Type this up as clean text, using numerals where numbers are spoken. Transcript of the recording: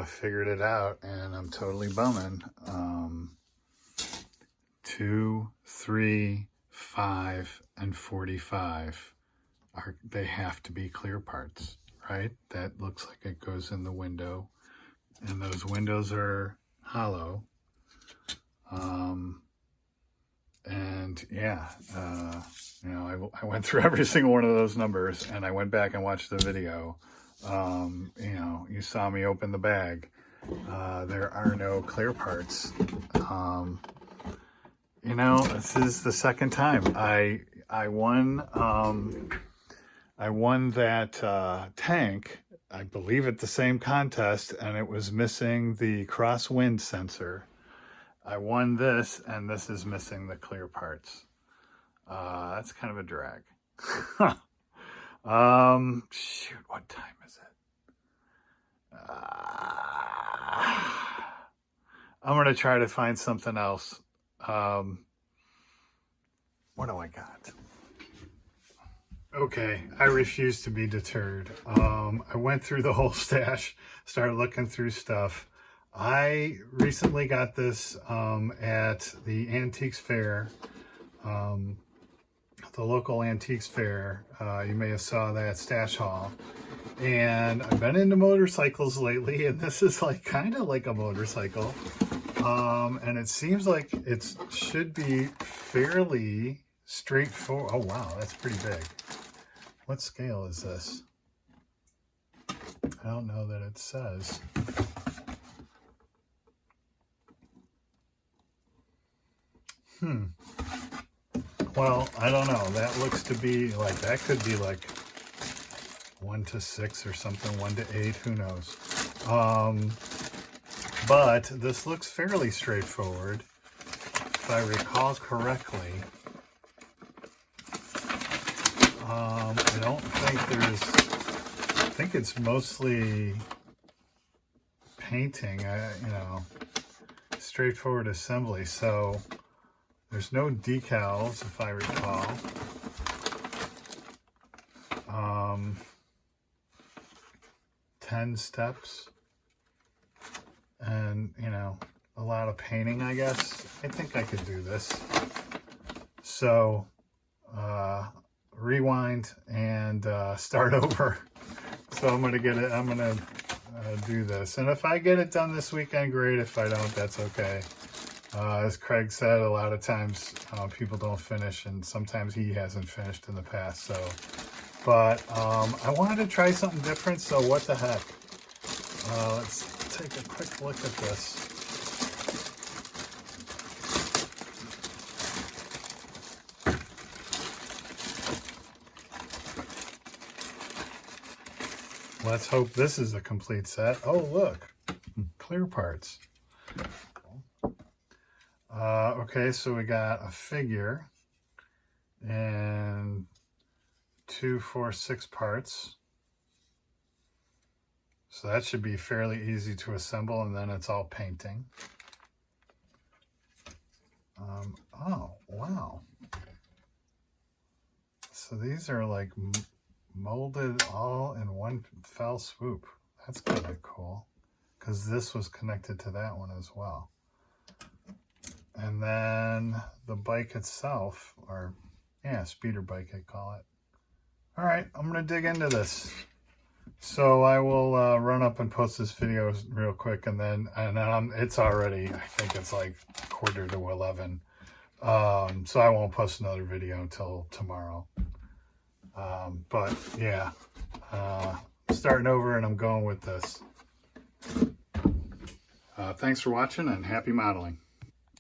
figured it out, and I'm totally bumming. 2, 3, 5, and 45 they have to be clear parts, right? That looks like it goes in the window, and those windows are hollow. And yeah, you know, I went through every single one of those numbers, and I went back and watched the video. You know, you saw me open the bag. There are no clear parts. You know, this is the second time I won. I won that tank, I believe, at the same contest, and it was missing the crosswind sensor. I won this, and this is missing the clear parts. That's kind of a drag. Shoot, what time is it? I'm going to try to find something else. What do I got? Okay, I refuse to be deterred. I went through the whole stash, started looking through stuff. I recently got this at the Antiques Fair, the local Antiques Fair. You may have saw that stash haul. And I've been into motorcycles lately, and this is like kind of like a motorcycle. And it seems like it should be fairly straightforward. Oh wow, that's pretty big. What scale is this? I don't know that it says. Well, I don't know. That looks to be like, that could be like 1 to 6 or something, 1 to 8, who knows. But this looks fairly straightforward. If I recall correctly, I don't think there's, I think it's mostly painting, you know, straightforward assembly. So there's no decals, if I recall. 10 steps. And, you know, a lot of painting, I guess. I think I could do this. So, rewind and start over. So I'm going to get it, I'm going to do this. And if I get it done this weekend, great. If I don't, that's okay. As Craig said, a lot of times people don't finish, and sometimes he hasn't finished in the past. So, but I wanted to try something different, so what the heck. Let's take a quick look at this. Let's hope this is a complete set. Oh, look, clear parts. Okay, so we got a figure and 2, 4, 6 parts. So that should be fairly easy to assemble, and then it's all painting. Oh, wow. So these are like molded all in one fell swoop. That's kind of cool, because this was connected to that one as well. And then the bike itself, or yeah, speeder bike I call it. All right, I'm gonna dig into this. So I will run up and post this video real quick, and then it's already, I think it's like 10:45. So I won't post another video until tomorrow. But yeah, starting over, and I'm going with this. Thanks for watching, and happy modeling.